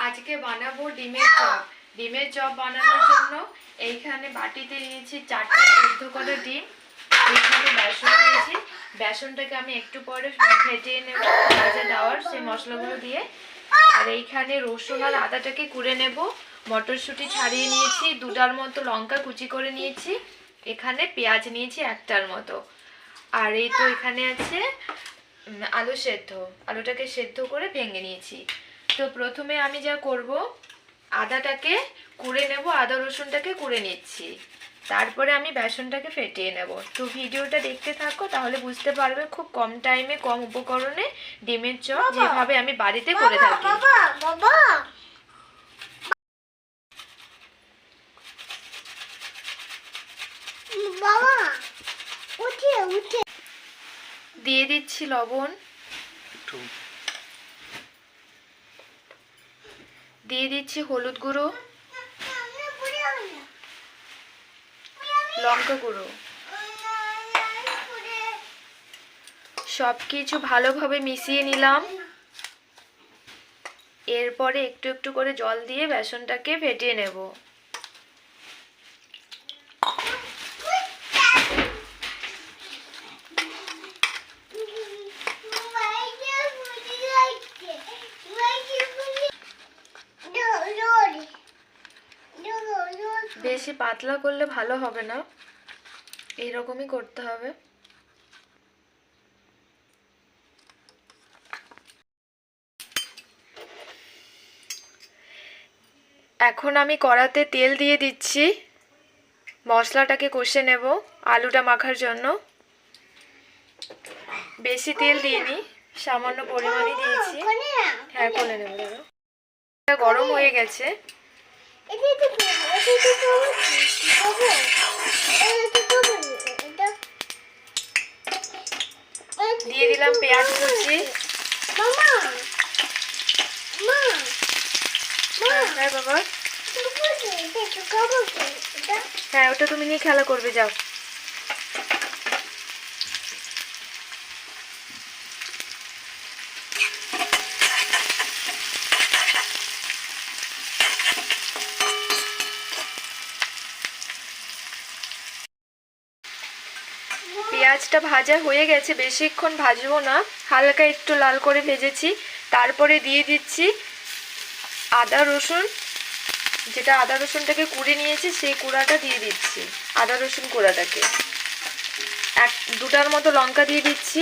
আজকে বানাবো ডিমের চপ। ডিমের চপ বানানোর জন্য এইখানে বাটিতে নিয়েছি 4টা সিদ্ধ করা ডিম। এইখানে বেসন নিয়েছি, বেসনটাকে আমি একটু পরে ফেটিয়ে নেব ভাজা দেওয়ার সেই মশলাগুলো দিয়ে। আর এইখানে রসুন আর আদাটাকে কুড়ে নেব। মটরশুঁটি ছাড়িয়ে নিয়েছি, 2টার মতো লঙ্কা কুচি করে নিয়েছি। এখানে পেঁয়াজ নিয়েছি 1টার মতো। আর এই তো এখানে আছে আলু সেদ্ধ, আলুটাকে সেদ্ধ করে ভেঙে নিয়েছি। তো প্রথমে আমি যা করব, আদাটাকে কুড়ে নেব, আদা রসুনটাকে কুড়ে নিচ্ছি। তারপরে আমি বেসনটাকে ফেটিয়ে নেব। তো ভিডিওটা দেখতে থাকো, তাহলে বুঝতে পারবে খুব কম টাইমে কম উপকরণে ডিমের চপ যেভাবে আমি বাড়িতে করে থাকি। দিয়ে দিচ্ছি লবণ, দিয়ে দিচ্ছি হলুদ গুঁড়ো, লঙ্কা গুঁড়ো। সব কিছু ভালোভাবে মিশিয়ে নিলাম। এরপরে একটু একটু করে জল দিয়ে বেসনটাকে ফেটিয়ে নেব। বেশি পাতলা করলে ভালো হবে না, এইরকমই করতে হবে। এখন আমি কড়াতে তেল দিয়ে দিচ্ছি, মশলাটাকে কষে নেব আলুটা মাখার জন্য। বেশি তেল দিইনি, সামান্য পরিমাণই দিয়েছি। হ্যাঁ, করে নেব। দাদা, এটা গরম হয়ে গেছে। দিয়ে দিলাম পেঁয়াজ কুচি। হ্যাঁ বাবা, হ্যাঁ ওটা তুমি নিয়ে খেলা করবে, যাও। পেঁয়াজটা ভাজা হয়ে গেছে, বেশিক্ষণ ভাজবো না, হালকা একটু লাল করে ভেজেছি। তারপরে দিয়ে দিচ্ছি আদা রসুন, যেটা আদা রসুনটাকে কুড়ে নিয়েছি সেই কুড়াটা দিয়ে দিচ্ছি, আদা রসুন কুড়াটাকে। 2টার মতো লঙ্কা দিয়ে দিচ্ছি।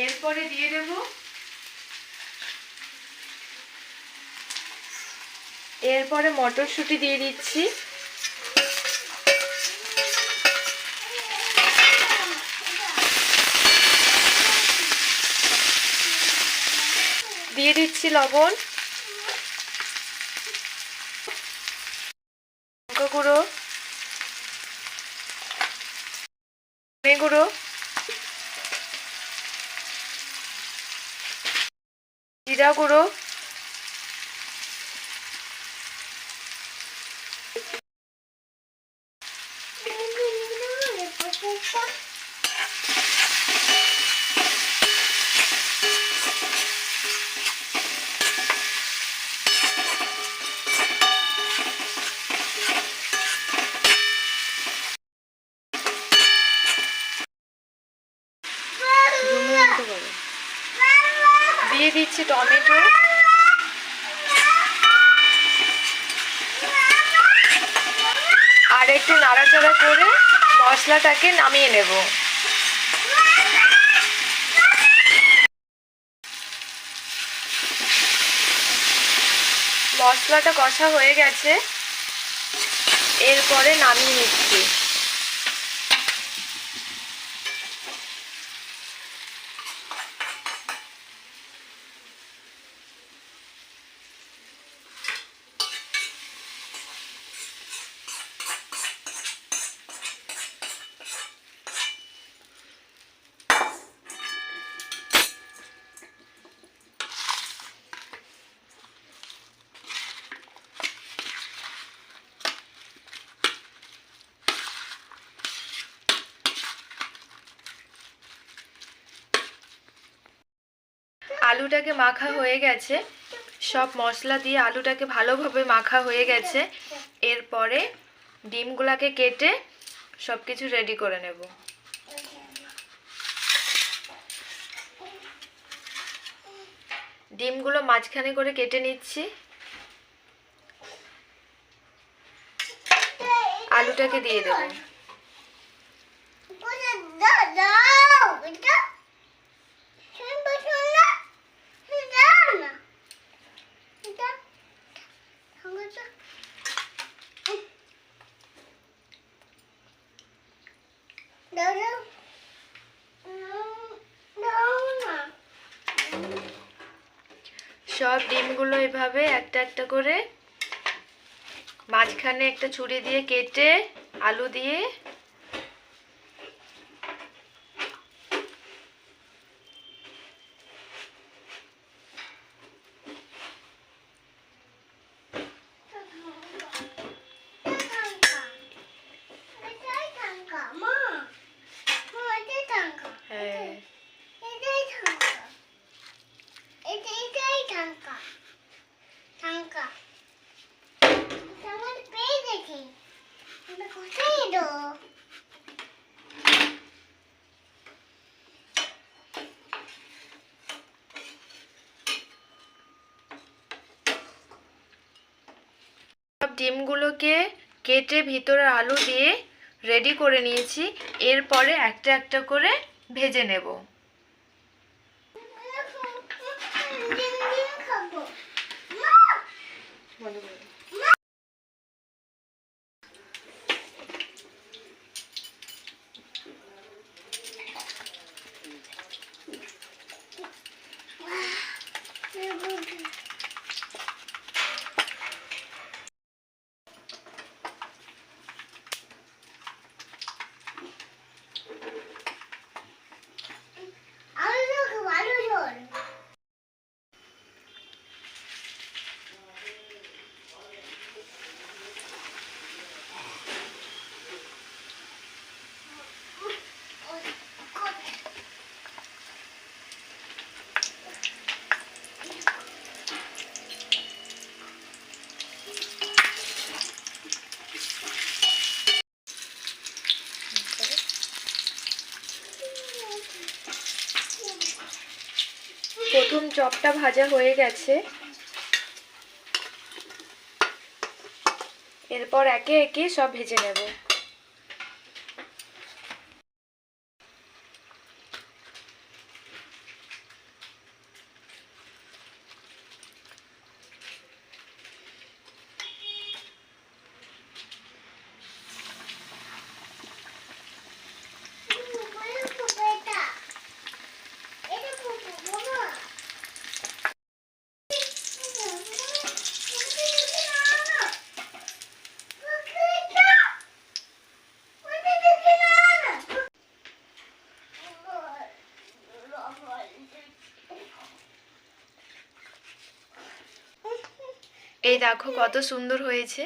এরপরে দিয়ে দেব মটরশুঁটি দিয়ে দিচ্ছি। দিয়ে দিচ্ছি লবণ, লঙ্কা গুঁড়ো, ধনে গুঁড়ো, জিরা গুঁড়ো, দিয়ে দিচ্ছি টমেটো। আর একটু নাড়াচাড়া করে মশলাটাকে নামিয়ে নেব। মশলাটা কষা হয়ে গেছে, এরপরে নামিয়ে নিচ্ছি। আলুটাকে মাখা হয়ে গেছে, সব মশলা দিয়ে আলুটাকে ভালোভাবে মাখা হয়ে গেছে। এরপরে ডিমগুলোকে কেটে সব কিছু রেডি করে নেব। ডিমগুলো মাঝখানে করে কেটে নিচ্ছি। আলুটাকে দিয়ে দেব। সব ডিমগুলো এভাবে একটা একটা করে মাঝখানে একটা ছুরি দিয়ে কেটে আলু দিয়ে সব ডিমগুলোকে কেটে ভিতরে আলু দিয়ে রেডি করে নিয়েছি। এরপরে একটা একটা করে ভেজে নেব। প্রথম চপটা ভাজা হয়ে গেছে। এরপর একে একে সব ভেজে নেব। এই দেখো কত সুন্দর হয়েছে।